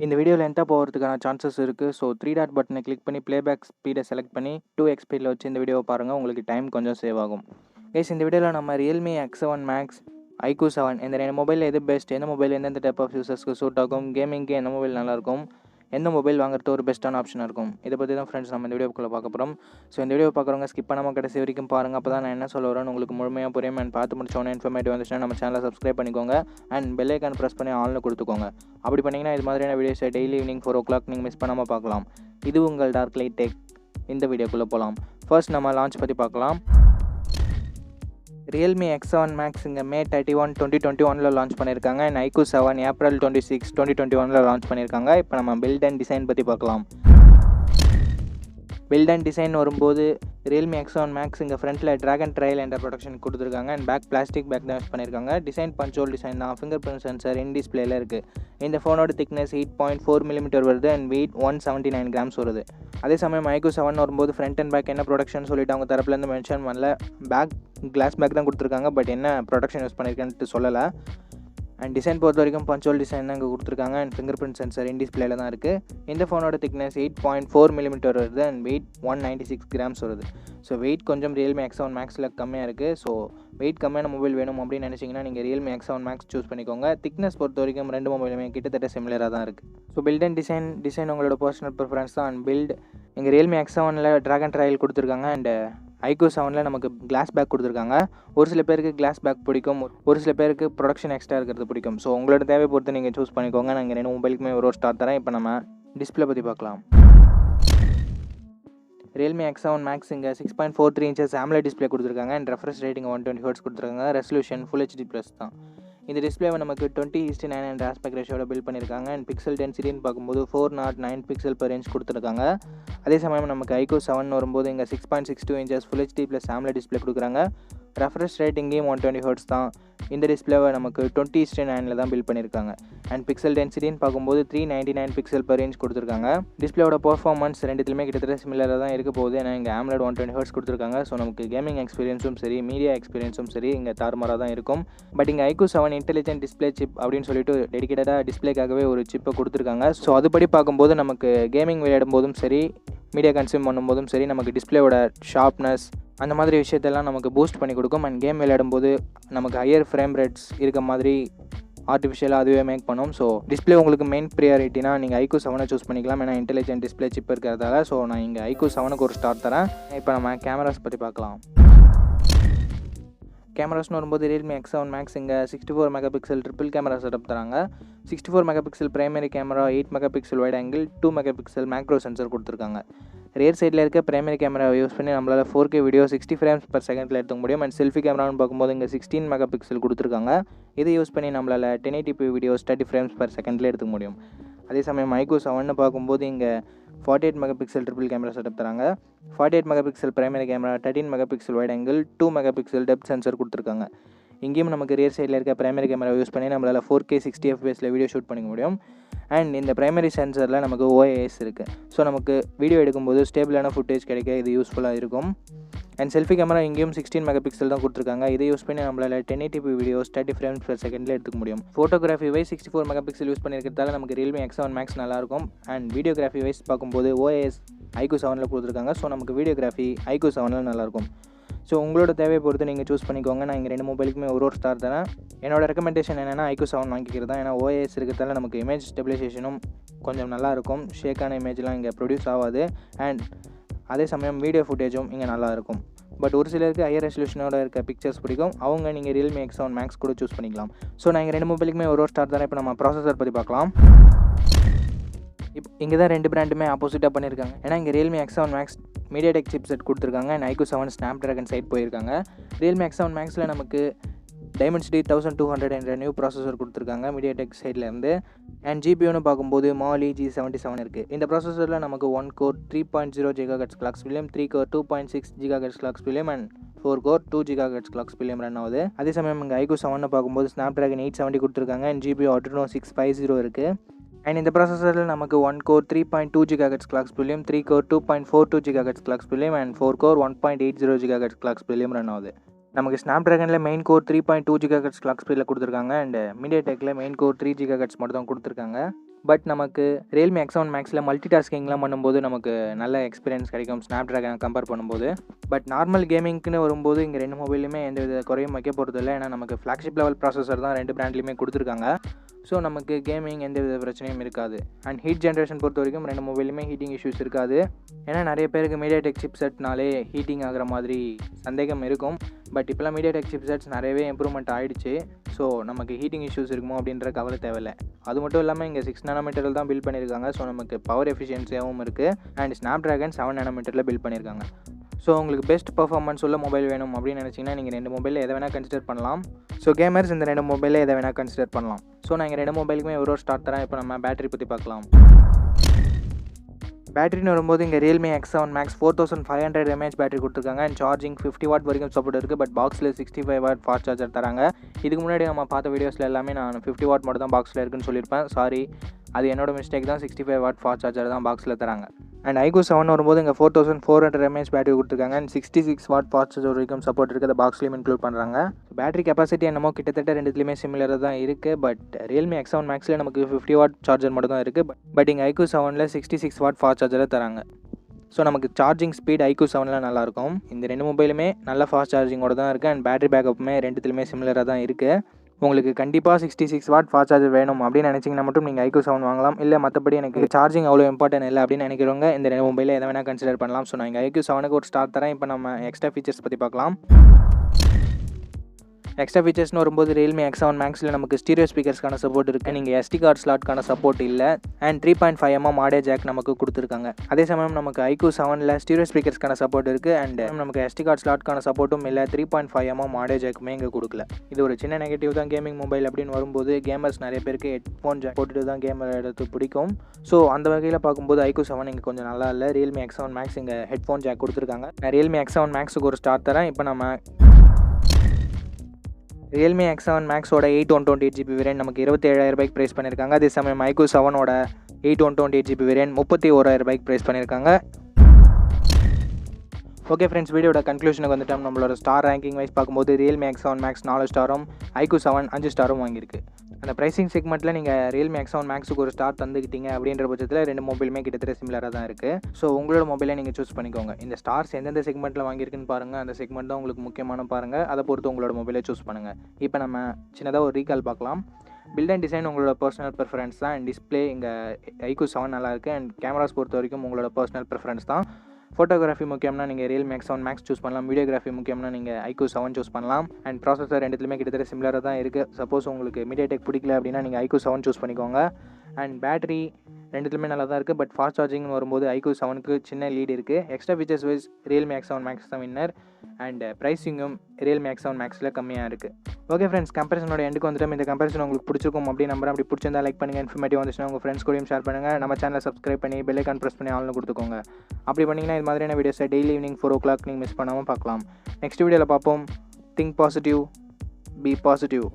இந்த வீடியோ லென்த்தாக போகிறதுக்கான சான்சஸ் இருக்குது. ஸோ 3 டாட் பட்டனை கிளிக் பண்ணி ப்ளேபேக் ஸ்பீடை செலக்ட் பண்ணி 2x ஸ்பீடில் வச்சு இந்த வீடியோவை பாருங்கள். உங்களுக்கு டைம் கொஞ்சம் சேவ் ஆகும். கைஸ், இந்த வீடியோவில் நம்ம realme X7 Max, iQOO 7 இந்த ரெண்டு மொபைலில் எது பெஸ்ட், எந்த மொபைல் எந்தெந்த டைப் ஆஃப் யூசர்ஸ்க்கு சூட் ஆகும், கேமிங்க்கு எந்த மொபைல் நல்லாயிருக்கும், எந்த மொபைல் வாங்குறது ஒரு பெஸ்ட்டான ஆப்ஷனாக இருக்கும், இதை பற்றி தான் ஃப்ரெண்ட்ஸ் நம்ம இந்த வீடியோக்குள்ளே பார்க்க போகிறோம். ஸோ இந்த வீடியோ பார்க்குறவங்க ஸ்கிப் பண்ணாமல் கடைசி வரைக்கும் பாருங்கள். அப்போ தான் நான் என்ன சொல்ல வரேன்னு உங்களுக்கு முழுமையாக புரியும். அண்ட் பார்த்து முடிச்சோன்னே இன்ஃபர்மேட்டிவ் வந்துச்சுன்னா நம்ம சேனலை சப்ஸ்கிரைப் பண்ணிக்கோங்க. அண்ட் பெல் ஐக்கான் ப்ரெஸ் பண்ணி ஆன்ல கொடுத்துக்கோங்க. அப்படி பண்ணிங்கன்னா இது மாதிரியான வீடியோஸை டெய்லி ஈவினிங் 4 o'clock நீங்கள் மிஸ் பண்ணாமல் பார்க்கலாம். இது உங்கள் டார்க்லைட் டெக். இந்த வீடியோக்குள்ளே போகலாம். ஃபர்ஸ்ட் நம்ம லான்ச் பற்றி பார்க்கலாம். realme X7 Max இங்கே May 31, 2021 லான்ச் பண்ணியிருக்காங்க. அண்ட் iQOO 7 April 26, 2021 லான்ச் பண்ணியிருக்காங்க. இப்போ நம்ம பில்ட் அண்ட் டிசைன் பற்றி பார்க்கலாம். பில்ட் அண்ட் டிசைன் வரும்போது realme X7 Max இங்கே ஃப்ரண்ட்டில் ட்ராகன் ட்ரையல் என்ற ப்ரொடக்ஷன் கொடுத்துருக்காங்க. அண்ட் பேக் பிளாஸ்டிக் பேக் தான் யூஸ் பண்ணியிருக்காங்க. டிசைன் பஞ்சோல் டிசைன் தான். ஃபிங்கர் பிரிண்ட் சென்சர் இன் டிஸ்பிளேல இருக்குது. இந்த ஃபோனோட திக்னஸ் 8.4 mm வருது. அண்ட் வெயிட் 179 grams வருது. அதே சமயம் iQOO 7 வரும்போது ஃப்ரண்ட் அண்ட் பேக் என்ன ப்ரொடக்ஷன் சொல்லிட்டு அவங்க தரப்புலேருந்து மென்ஷன் பண்ணல. பேக் கிளாஸ் பேக் தான் கொடுத்துருக்காங்க. பட் என்ன ப்ரொடக்ஷன் யூஸ் பண்ணியிருக்கேன்ட்டு சொல்லலை. அண்ட் டிசைன் பொறுத்த வரைக்கும் பஞ்சோல் டிசைன் தான் இங்கே கொடுத்துருக்காங்க. அண்ட் ஃபிங்கர் பிரிண்ட் சென்சர் இன் டிஸ்பிளேல தான் இருக்குது. இந்த ஃபோனோட திக்னஸ் 8.4 mm வருது. அண்ட் வெயிட் 196 grams வருது. ஸோ வெயிட் கொஞ்சம் realme X7 Maxல கம்மியாக இருக்குது. ஸோ வெயிட் கம்மியான மொபைல் வேணும் அப்படின்னு நினச்சிங்கன்னா நீங்கள் realme X7 Max சூஸ் பண்ணிக்கோங்க. திக்னஸ் பொறுத்த வரைக்கும் ரெண்டு மொபைலுமே கிட்டத்தட்ட சிமிலராக தான் இருக்குது. ஸோ பில்ட் அண்ட் டிசைன் உங்களோட பர்சனல் ப்ரிஃபரன்ஸ் தான். அண்ட் பில்ட் எங்கள் realme X7ல ட்ராகன் ட்ரையல் கொடுத்துருக்காங்க. அண்ட் iQOO 7 நமக்கு கிளாஸ் பேக் கொடுத்துருக்காங்க. ஒரு சில பேருக்கு கிளாஸ் பேக் பிடிக்கும், ஒரு சில பேருக்கு ப்ரொடக்ஷன் எக்ஸ்ட்ரா இருக்கிறது பிடிக்கும். ஸோ உங்களோட தேவை பொறுத்து நீங்கள் சூஸ் பண்ணிக்கோங்க. நான் இங்கே ரெண்டு மொபைலுக்குமே ஒரு ஸ்டார் தரேன். இப்போ நம்ம டிஸ்பிளே பற்றி பார்க்கலாம். realme X7 Max இங்கே 6.43 inches AMOLED டிஸ்பிளே கொடுத்துருக்காங்க. அண்ட் ரெஃப்ரெஷ் ரேட்டிங் 120 Hz கொடுத்துருக்காங்க. ரெசல்யூஷன் ஃபுல் HD+ தான். இந்த டிஸ்பிளேவை நமக்கு 20:9 என்ற ஆஸ்பெக்ட் ரேஷியோட பில்ட் பண்ணியிருக்காங்க. அண்ட் பிக்சல் டென்சிட்டின்னு பார்க்கும்போது 409 pixel per inch கொடுத்துருக்காங்க. அதே சமயம் நமக்கு iQOO 7 வரும்போது இங்கே 6.62 inches full HD+ AMOLED display கொடுக்குறாங்க. ரெஃப்ரெஷ் ரேட்டிங்கையும் 120 Hz தான். இந்த டிஸ்பிளேவை நமக்கு 20:9 தான் பில்ட் பண்ணியிருக்காங்க. அண்ட் பிக்சல் டென்சிட்டின்னு பார்க்கும்போது 399 pixel per inch கொடுத்துருக்காங்க. டிஸ்பிளேவோட பர்ஃபார்மன்ஸ் ரெண்டுத்துலையுமே கிட்டத்தட்ட சிமிலராக தான் இருக்க போகுது. ஏன்னா இங்கே AMOLED 120 Hz கொடுத்துருக்காங்க. ஸோ நமக்கு கேமிங் எக்ஸ்பீரியன்ஸும் சரி, மீடியா எக்ஸ்பீரியன்ஸும் சரி இங்கே தாறுமாறாக தான் இருக்கும். பட் இங்கே iQOO 7 இன்டெலிஜென்ட் டிஸ்பிளே சிப் அப்படின்னு சொல்லிட்டு டெடிக்கேட்டடாக டிஸ்பிளேக்காகவே ஒரு சிப்பை கொடுத்துருக்காங்க. ஸோ அதுபடி பார்க்கும்போது நமக்கு கேமிங் விளையாடும் போதும் சரி, மீடியா கன்சியூம் பண்ணும்போதும் சரி, நமக்கு டிஸ்பிளேவோட ஷார்ப்னஸ் அந்த மாதிரி விஷயத்தெல்லாம் நமக்கு பூஸ்ட் பண்ணி கொடுக்கும். அண்ட் கேம் விளையாடும்போது நமக்கு ஹையர் ஃப்ரேம் ரேட்ஸ் இருக்க மாதிரி ஆர்டிஃபிஷியலாக அதுவே மேக் பண்ணும். ஸோ டிஸ்பிளே உங்களுக்கு மெயின் ப்ரியாரிட்டினா நீங்கள் iQOO 7 சூஸ் பண்ணிக்கலாம். ஏன்னா இன்டெலிஜென்ட் டிஸ்பிளே சிப் இருக்கிறதால. ஸோ நான் இங்கே iQOO 7க்கு ஒரு ஸ்டார் தரேன். இப்போ நம்ம கேமராஸ் பற்றி பார்க்கலாம். கேமராஸ்னு வரும்போது realme X7 Max இங்கே 64 MP ட்ரிபிள் கேமரா செட்டப் தராங்க. 64 MP primary camera, 8 MP wide angle, 2 MP macro sensor கொடுத்துருக்காங்க. ரியர் சைடில் இருக்க பிரைமரி கேமராவை யூஸ் பண்ணி நம்மளால் 4K video 60 frames per second எடுத்துக்க முடியும். அண்ட் செல்ஃபி கேமரான்னு பார்க்கும்போது இங்கே 16 MP கொடுத்துருக்காங்க. இதை யூஸ் பண்ணி நம்மளால் 1080p videos 30 frames per second எடுத்துக்க முடியும். அதே சமயம் iQOO 7 பார்க்கும்போது இங்கே 48 MP ட்ரிபிள் கேமரா செட்டப் தராங்க. 48 MP primary camera, 13 MP wide angle, 2 MP depth sensor கொடுத்துருக்காங்க. இங்கேயும் நமக்கு ரியர் சைடில் இருக்க பிரைமரி கேமரா யூஸ் பண்ணி நம்மளால் 4K 60 fps வீடியோ ஷூட் பண்ணிக்க முடியும். அண்ட் இந்த பிரைமரி சென்சரில் நமக்கு OIS இருக்குது. ஸோ நமக்கு வீடியோ எடுக்கும்போது ஸ்டேபிளான ஃபுட்டேஜ் கிடைக்க இது யூஸ்ஃபுல்லாக இருக்கும். அண்ட் செல்ஃபி கேமரா இங்கேயும் 16 MP தான் கொடுத்துருக்காங்க. இதை யூஸ் பண்ணி நம்மளால் 1080p videos 30 frames per second எடுத்துக்க முடியும். ஃபோட்டோகிராஃபி வைஸ் 64 MP யூஸ் பண்ணியிருக்கிறதால நமக்கு realme X7 Max நல்லாயிருக்கும். அண்ட் வீடியோகிராஃபி வைஸ் பார்க்கும்போது OIS iQOO 7 கொடுத்துருக்காங்க. ஸோ நமக்கு வீடியோகிராஃபி iQOO 7 நல்லாயிருக்கும். ஸோ உங்களோட தேவையை பொறுத்து நீங்கள் சூஸ் பண்ணிக்கோங்க. நான் இங்கே ரெண்டு மொபைலுக்குமே ஒரு ஸ்டார் தரேன். என்னோட ரெக்கமெண்டேஷன் என்னென்னா iQOO 7 வாங்கிக்கிறது தான். ஏன்னா OIS இருக்கிறதால நமக்கு இமேஜ் ஸ்டெபிலைசேஷனும் கொஞ்சம் நல்லாயிருக்கும். ஷேக்கான இமேஜ்லாம் இங்கே ப்ரொடியூஸ் ஆகாது. அண்ட் அதே சமயம் வீடியோ ஃபுட்டேஜும் இங்கே நல்லாயிருக்கும். பட் ஒரு சிலருக்கு ஹையர் ரெசல்யூஷனோட இருக்க பிக்சர்ஸ் பிடிக்கும். அவங்க நீங்கள் realme X7 Max கூட சூஸ் பண்ணிக்கலாம். ஸோ நான் இங்கே ரெண்டு மொபைலுக்குமே ஒரு ஸ்டார் தரேன். இப்போ நம்ம ப்ராசஸர் பற்றி பார்க்கலாம். இங்கே தான் ரெண்டு பிராண்டுமே ஆப்போசிட்டாக பண்ணியிருக்காங்க. ஏன்னா இங்கே realme X7 Max MediaTek chip set கொடுத்துருக்காங்க. அண்ட் iQOO 7 ஸ்னாப்ட்ராகன் சைட் போயிருக்காங்க. realme X7 Maxல நமக்கு Dimensity 1200 என்ற நியூ ப்ராசஸர் கொடுத்துருக்காங்க மீடியாடெக் சைட்லேருந்து. அண்ட் GPUன்னு பார்க்கும்போது Mali G77 இருக்குது. இந்த ப்ராசஸரில் நமக்கு 1 core 3.0 GHz clock speed, 3 core 2.6 GHz clock speed and 4 core 2 GHz clock speed run ஆகுது. அதே சமயம் இங்கே iQOO 7 பார்க்கும்போது ஸ்னாப்ட்ராகன் 870 கொடுத்துருக்காங்க. அண்ட் GPU Adreno 650 இருக்குது. அண்ட் இந்த ப்ராசஸரில் நமக்கு 1 core 3.2 GHz clock speed, 3 core 2.42 GHz clock speed and 4 core 1.80 GHz clock speed run ஆகுது. நமக்கு ஸ்னாப்ட்ராகனில் main core 3.2 GHz clock speed கொடுத்துருக்காங்க. அண்ட் மீடியாடெக்கில் மெயின் கோர் 3 GHz மட்டும் தான் கொடுத்துருக்காங்க. பட் நமக்கு realme X7 Maxல மல்டி டாஸ்கிங்லாம் பண்ணும்போது நமக்கு நல்ல எக்ஸ்பீரியன்ஸ் கிடைக்கும் ஸ்னாப்ட்ராகன் கம்பேர் பண்ணும்போது. பட் நார்மல் கேமிங்க்குன்னு வரும்போது இங்கே 2 மொபைலுமே எந்த வித குறையும் வைக்க போகிறதில்ல. ஏன்னா நமக்கு ஃப்ளாக்ஷிப் லெவல் ப்ராசஸர் தான் 2 பிராண்ட்லையுமே கொடுத்துருக்காங்க. ஸோ நமக்கு கேமிங் எந்த வித பிரச்சனையும் இருக்காது. அண்ட் ஹீட் ஜென்ரேஷன் பொறுத்த வரைக்கும் 2 மொபைலுமே ஹீட்டிங் இஷ்யூஸ் இருக்காது. ஏன்னா நிறைய பேருக்கு மீடியாடெக் சிப்செட்னாலே ஹீட்டிங் ஆகிற மாதிரி சந்தேகம் இருக்கும். பட் இப்போலாம் மீடியாடெக் சிப்செட்ஸ் நிறையவே இம்ப்ரூவ்மெண்ட் ஆகிடுச்சு. ஸோ நமக்கு ஹீட்டிங் இஷ்யூஸ் இருக்குமோ அப்படின்ற கவலை தேவையில்லை. அது மட்டும் இல்லாமல் இங்கே 6 நானோமீட்டரில் தான் பில்ட் பண்ணியிருக்காங்க. ஸோ நமக்கு பவர் எஃபிஷியன்சியாகவும் இருக்குது. அண்ட் ஸ்னாப்ட்ராகன் 7 நானோமீட்டரில் பில்ட் பண்ணியிருக்காங்க. ஸோ உங்களுக்கு பெஸ்ட் பர்ஃபார்மன்ஸ் உள்ள மொபைல் வேணும் அப்படின்னு நினச்சிங்கன்னா நீங்கள் 2 மொபைலில் எதை வேணால் கன்சிடர் பண்ணலாம். ஸோ கேமர்ஸ் இந்த 2 மொபைலில் எதை வேணால் கன்சிடர் பண்ணலாம். ஸோ நான் இங்கே 2 மொபைலுக்குமே ஒரு ஸ்டார்ட் தரேன். இப்போ நம்ம பேட்டரி பற்றி பார்க்கலாம். பேட்டரின்னு வரும்போது இங்கே realme X7 Max 4500 mAh battery கொடுத்துருக்காங்க. அண்ட் சார்ஜிங் 50 வாட் வரைக்கும் சப்போர்ட் இருக்குது. பட் பாக்ஸில் 65 வாட் ஃபாஸ்ட் சார்ஜர் தராங்க. இதுக்கு முன்னாடி நம்ம பார்த்த வீடியோஸில் எல்லாமே நான் 50 வாட் மட்டும் தான் பாக்ஸில் இருக்குன்னு சொல்லியிருப்பேன். சாரி, அது என்னோட மிஸ்டேக் தான். 65 வாட் ஃபாஸ்ட் சார்ஜர் தான் பாக்ஸில் தராங்க. அண்ட் iqoo 7 வரும்போது இங்கே 4400 mAh பேட்டரி கொடுத்துருக்காங்க. அண்ட் 66 வாட் ஃபாஸ்ட் சார்ஜர் வரைக்கும் சப்போர்ட் இருக்குது. அதை பாக்ஸ்லேயும் இன்க்ளூட் பண்ணுறாங்க. பேட்டரி கெப்பாசிட்டி என்னமோ கிட்டத்தட்ட ரெண்டுத்துலேயுமே சிமிலராக தான் இருக்குது. பட் realme X7 Maxல நமக்கு 50 வாட் சார்ஜர் மட்டும் தான் இருக்குது. பட் இங்கே iqoo 7ல் 66 வாட் ஃபாஸ்ட் சார்ஜரை தராங்க. ஸோ நமக்கு சார்ஜிங் ஸ்பீட் iqoo 7ல் நல்லாயிருக்கும். இந்த 2 மொபைலுமே நல்ல ஃபாஸ்ட் சார்ஜிங்கோட தான் இருக்குது. அண்ட் பேட்டரி பேக்கப்புமே ரெண்டுத்துலேயுமே சிமிலராக தான் இருக்குது. உங்களுக்கு கண்டிப்பாக 66 வாட் ஃபாஸ்ட் சார்ஜர் வேணும் அப்படின்னு நினச்சிங்கன்னா மட்டும் நீங்கள் iqoo 7 வாங்கலாம். இல்லை மற்றபடி எனக்கு சார்ஜிங் அவ்வளோ இம்பார்ட்டன் இல்லை அப்படின்னு நினைக்கிறவங்க இந்த 2 மொபைலில் எதை வேணால் கன்சிடர் பண்ணலாம். ஸோ நான் இங்கே iqoo 7க்கு ஒரு ஸ்டார் தரேன். இப்போ நம்ம எக்ஸ்ட்ரா ஃபீச்சர்ஸ் பற்றி பார்க்கலாம். எக்ஸ்ட்ரா ஃபீச்சர்ஸ்னு வரும்போது realme X7 Maxல நமக்கு ஸ்டீரியோ ஸ்பீக்கர்ஸ்க்கான சப்போர்ட் இருக்குது. நீங்கள் SD கார்டு ஸ்லாட்கான சப்போர்ட் இல்லை. அண்ட் 3.5 mm ஆடியோ ஜாக் நமக்கு கொடுத்துருக்காங்க. அதே சமயம் நமக்கு iqoo 7ல் ஸ்டீரியோ ஸ்பீக்கர்ஸ்க்கான சப்போர்ட் இருக்குது. அண்ட் நமக்கு SD கார்டு ஸ்லாட்கான சப்போர்ட்டும் இல்லை. 3.5 mm ஆடியோ ஜாக்குமே இங்கே கொடுக்கல. இது ஒரு சின்ன நெகட்டிவ் தான் கேமிங் மொபைல் அப்படின்னு வரும்போது. கேமர்ஸ் நிறைய பேருக்கு ஹெட்ஃபோன் ஜாக் போட்டுட்டு தான் கேம் விளையாடுறது பிடிக்கும். ஸோ அந்த வகையில் பார்க்கும்போது iqoo 7 இங்கே கொஞ்சம் நல்லா இல்லை. realme X7 Max இங்கே ஹெட்ஃபோன் ஜாக் கொடுத்துருக்காங்க. நான் realme X7 Maxக்கு ஒரு ஸ்டார் தரேன். இப்போ நம்ம realme X7 Maxோட 8/128GB வேரியன்ட் நமக்கு 27,000 ரூபாய்க்கு ப்ரைஸ் பண்ணியிருக்காங்க. அதே சமயம் iqoo 7ஓட 8/128GB வேரியன்ட் 31,000 ரூபாய்க்கு ப்ரைஸ் பண்ணியிருக்காங்க. ஓகே ஃப்ரெண்ட்ஸ், வீடியோட கன்க்ளூஷனுக்கு வந்துட்டோம். நம்மளோட ஸ்டார் ரேங்கிங் வைஸ் பார்க்கும்போது realme X7 Max 4 ஸ்டாரும் iqoo 7 5 ஸ்டாரும் வாங்கியிருக்கு. அந்த ப்ரைசிங் செக்மெண்ட்டில் நீங்கள் realme X7 Maxக்கு ஒரு ஸ்டார் தந்துக்கிட்டீங்க அப்படின்ற பட்சத்தில் 2 மொபைலுமே கிட்டத்தட்ட சிமிலராக தான் இருக்குது. ஸோ உங்களோட மொபைலை நீங்கள் சூஸ் பண்ணிக்கோங்க. இந்த ஸ்டார்ஸ் எந்தெந்த செக்மெண்ட்டில் வாங்கியிருக்குன்னு பாருங்கள். அந்த செக்மெண்ட் தான் உங்களுக்கு முக்கியமான பாருங்கள். அதை பொறுத்து உங்களோட மொபைலை சூஸ் பண்ணுங்கள். இப்போ நம்ம சின்னதாக ஒரு ரீகால் பார்க்கலாம். பில்ட் அண்ட் டிசைன் உங்களோட பர்சனல் ப்ரிஃபரன்ஸ் தான். அண்ட் டிஸ்பிளே இங்கே iqoo 7 நல்லாயிருக்கு. அண்ட் கேமராஸ் பொறுத்த வரைக்கும் உங்களோட பர்சனல் ப்ரிஃபரன்ஸ் தான். ஃபோட்டோகிராஃபி முக்கியம்னா நீங்கள் realme X7 Max சூஸ் பண்ணலாம். வீடியோகிராஃபி முக்கியம்னா நீங்கள் iqoo 7 சூஸ் பண்ணலாம். அண்ட் ப்ராசஸர் ரெண்டுத்துலேயுமே கிட்டத்தட்ட சிமிலராக தான் இருக்குது. சப்போஸ் உங்களுக்கு மீடியாடெக் பிடிக்கல அப்படின்னா நீங்கள் iqoo 7 சூஸ் பண்ணிக்கோங்க. அண்ட் பேட்டரி ரெண்டுத்துலேயுமே நல்லா தான் இருக்குது. பட் ஃபாஸ்ட் சார்ஜிங்னு வரும்போது iqoo 7க்கு சின்ன லீட் இருக்குது. Extra features wise realme X7 Max தான் வின்னர். அண்ட் ப்ரைஸிங்கும் realme X7 Maxல கம்மியாக இருக்குது. ஓகே ஃப்ரெண்ட்ஸ், கம்பேரிசனோட எண்டுக்கு வந்துட்டோம். இந்த கம்பேரிசன் உங்களுக்கு பிடிச்சிருக்கும் அப்படின்னு நம்புறேன். அப்படி பிடிச்சிருந்தா லைக் பண்ணுங்கள். இன்ஃபர்மேட்டிவ் வந்துச்சுன்னா உங்கள் ஃப்ரெண்ட்ஸ் கூடயும் ஷேர் பண்ணுங்கள். நம்ம சேனலை சப்ஸ்கிரைப் பண்ணி பெல் ஐகான் ப்ரெஸ் பண்ணி ஆல்னு கொடுத்துக்கோங்க. அப்படி பண்ணிங்கன்னா இது மாதிரியான வீடியோஸை டெய்லி ஈவினிங் 4 o'clock நீங்கள் மிஸ் பண்ணாமல் பார்க்கலாம். நெக்ஸ்ட் வீடியோவில் பார்ப்போம். Think positive, be positive.